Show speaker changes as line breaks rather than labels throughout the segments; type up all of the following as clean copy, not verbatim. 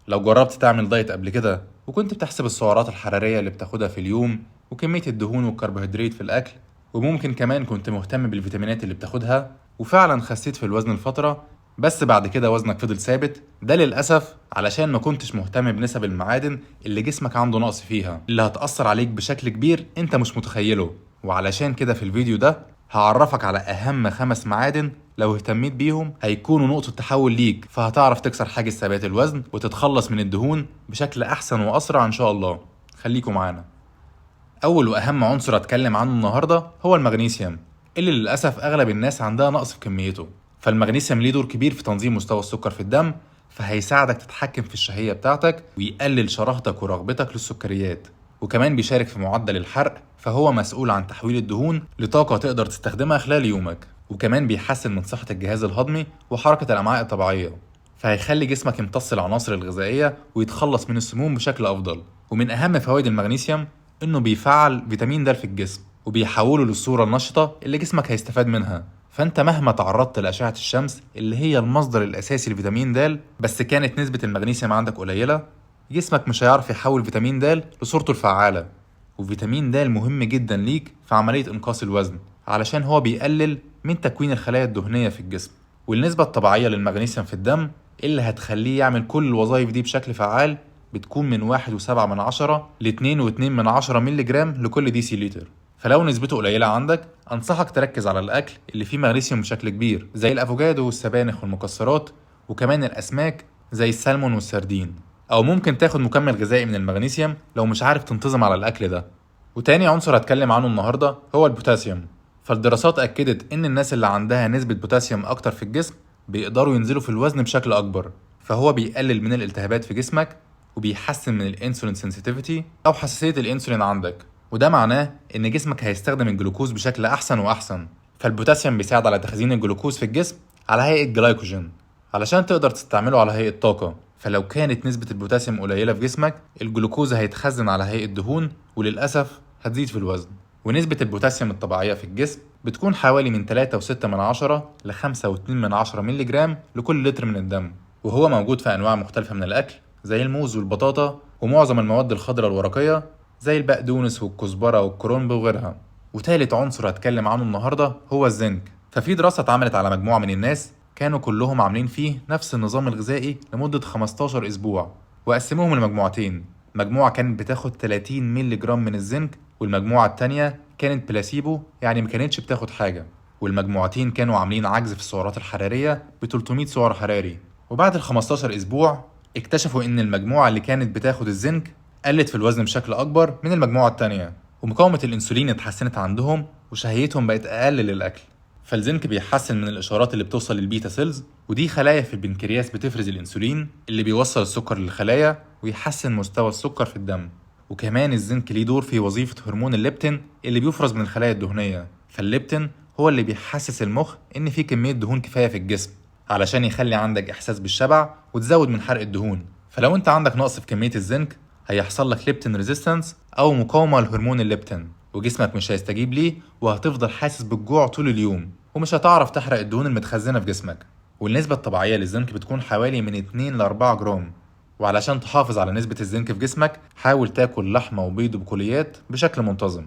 لو جربت تعمل دايت قبل كده وكنت بتحسب السعرات الحرارية اللي بتاخدها في اليوم وكمية الدهون والكربوهيدرات في الأكل، وممكن كمان كنت مهتم بالفيتامينات اللي بتاخدها وفعلا خسيت في الوزن الفترة، بس بعد كده وزنك فضل ثابت، ده للأسف علشان ما كنتش مهتم بنسب المعادن اللي جسمك عنده نقص فيها، اللي هتأثر عليك بشكل كبير انت مش متخيله. وعلشان كده في الفيديو ده هعرفك على أهم 5 معادن لو اهتميت بيهم هيكونوا نقطة تحول ليك، فهتعرف تكسر حاجز ثبات الوزن وتتخلص من الدهون بشكل أحسن وأسرع إن شاء الله. خليكم معانا. أول وأهم عنصر أتكلم عنه النهاردة هو المغنيسيوم، اللي للأسف أغلب الناس عندها نقص في كميته. فالمغنيسيوم ليه دور كبير في تنظيم مستوى السكر في الدم، فهيساعدك تتحكم في الشهية بتاعتك ويقلل شراهتك ورغبتك للسكريات، وكمان بيشارك في معدل الحرق، فهو مسؤول عن تحويل الدهون لطاقة تقدر تستخدمها خلال يومك، وكمان بيحسن من صحة الجهاز الهضمي وحركة الأمعاء الطبيعية، فهيخلي جسمك يمتص العناصر الغذائية ويتخلص من السموم بشكل أفضل. ومن أهم فوائد المغنيسيوم إنه بيفعل فيتامين د في الجسم وبيحوله للصورة النشطة اللي جسمك هيستفاد منها. فأنت مهما تعرضت لأشعة الشمس اللي هي المصدر الأساسي لفيتامين د، بس كانت نسبة المغنيسيوم عندك قليلة، جسمك مش هيعرف يحول فيتامين د لصورته الفعالة. وفيتامين د مهم جدا ليك في عملية إنقاص الوزن، علشان هو بيقلل من تكوين الخلايا الدهنية في الجسم، والنسبة الطبيعية للمغنيسيوم في الدم اللي هتخليه يعمل كل الوظائف دي بشكل فعال بتكون من 1.7 ل 2.2 مللي جرام لكل ديسي لتر. فلو نسبته قليلة عندك، أنصحك تركز على الأكل اللي فيه مغنيسيوم بشكل كبير زي الأفوكادو والسبانخ والمكسرات، وكمان الأسماك زي السلمون والسردين. أو ممكن تاخد مكمل غذائي من المغنيسيوم لو مش عارف تنتظم على الأكل ده. وتاني عنصر هتكلم عنه النهاردة هو البوتاسيوم. فالدراسات أكدت إن الناس اللي عندها نسبة بوتاسيوم أكتر في الجسم بيقدروا ينزلوا في الوزن بشكل أكبر، فهو بيقلل من الالتهابات في جسمك وبيحسن من الانسولين سنسيتيفيتي أو حساسية الانسولين عندك، وده معناه إن جسمك هيستخدم الجلوكوز بشكل أحسن وأحسن. فالبوتاسيوم بيساعد على تخزين الجلوكوز في الجسم على هيئة جلايكوجين علشان تقدر تستعمله على هيئة طاقة. فلو كانت نسبة البوتاسيوم قليلة في جسمك، الجلوكوز هيتخزن على هيئة دهون، وللأسف هتزيد في الوزن. ونسبة البوتاسيوم الطبيعية في الجسم بتكون حوالي من 3.6 ل 5.2 مللي جرام لكل لتر من الدم، وهو موجود في أنواع مختلفة من الأكل زي الموز والبطاطا ومعظم المواد الخضراء الورقية زي البقدونس والكزبرة والكرنب وغيرها. وتالت عنصر هتكلم عنه النهاردة هو الزنك. ففي دراسة اتعملت على مجموعة من الناس كانوا كلهم عاملين فيه نفس النظام الغذائي لمدة 15 أسبوع، وقسموهم لمجموعتين. مجموعة كانت بتاخد 30 مللي جرام من الزنك، والمجموعة التانية كانت بلاسيبو، يعني ما كانتش بتاخد حاجة. والمجموعتين كانوا عاملين عجز في السعرات الحرارية ب 300 سعر حراري. وبعد ال 15 أسبوع اكتشفوا إن المجموعة اللي كانت بتاخد الزنك قلت في الوزن بشكل أكبر من المجموعة التانية، ومقاومة الأنسولين اتحسنت عندهم وشهيتهم بقت أقل للأكل. فالزنك بيحسن من الإشارات اللي بتوصل للبيتا سيلز، ودي خلايا في البنكرياس بتفرز الأنسولين اللي بيوصل السكر للخلايا ويحسن مستوى السكر في الدم. وكمان الزنك ليه دور في وظيفة هرمون الليبتين اللي بيفرز من الخلايا الدهنية. فالليبتين هو اللي بيحسس المخ إن في كمية دهون كفاية في الجسم علشان يخلي عندك إحساس بالشبع وتزود من حرق الدهون. فلو أنت عندك نقص في كمية الزنك هيحصل لك ليبتين ريزيستنس أو مقاومة لهرمون الليبتين، وجسمك مش هيستجيب ليه وهتفضل حاسس بالجوع طول اليوم ومش هتعرف تحرق الدهون المتخزنة في جسمك. والنسبة الطبيعية للزنك بتكون حوالي من 2 ل 4 جرام. وعلشان تحافظ على نسبة الزنك في جسمك حاول تاكل لحمة وبيض وبقوليات بشكل منتظم.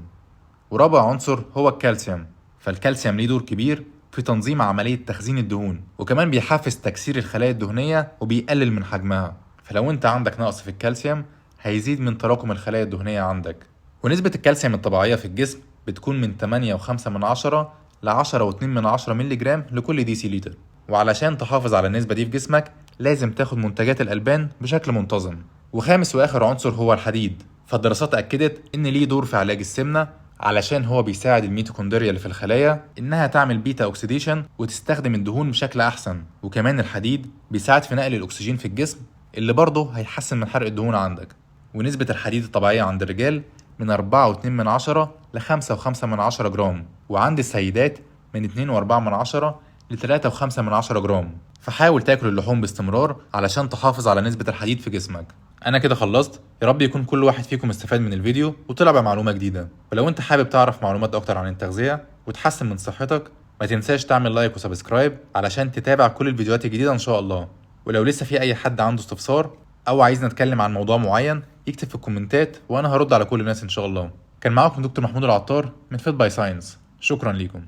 ورابع عنصر هو الكالسيوم. فالكالسيوم ليه دور كبير في تنظيم عملية تخزين الدهون، وكمان بيحفز تكسير الخلايا الدهنية وبيقلل من حجمها. فلو انت عندك نقص في الكالسيوم هيزيد من تراكم الخلايا الدهنية عندك. ونسبة الكالسيوم الطبيعية في الجسم بتكون من 8.5 ل 10.2 مللي جرام لكل ديسي لتر. وعلشان تحافظ على النسبة دي في جسمك لازم تاخد منتجات الألبان بشكل منتظم. وخامس وآخر عنصر هو الحديد. فالدراسات أكدت إن ليه دور في علاج السمنة علشان هو بيساعد الميتوكوندريا اللي في الخلايا إنها تعمل بيتا أوكسيديشن وتستخدم الدهون بشكل أحسن. وكمان الحديد بيساعد في نقل الأكسجين في الجسم اللي برضه هيحسن من حرق الدهون عندك. ونسبة الحديد الطبيعية عند الرجال من 4.2 ل 5.5 جرام، وعند السيدات من 2.4 ل 3.5 جرام. فحاول تاكل اللحوم باستمرار علشان تحافظ على نسبة الحديد في جسمك. أنا كده خلصت، يا رب يكون كل واحد فيكم استفاد من الفيديو وطلع بمعلومة جديدة. ولو أنت حابب تعرف معلومات أكتر عن التغذية وتحسن من صحتك ما تنساش تعمل لايك وسبسكرايب علشان تتابع كل الفيديوهات الجديدة إن شاء الله. ولو لسه في أي حد عنده استفسار او عايزنا نتكلم عن موضوع معين يكتب في الكومنتات وانا هرد على كل الناس ان شاء الله. كان معاكم دكتور محمود العطار من فيت باي ساينس، شكرا ليكم.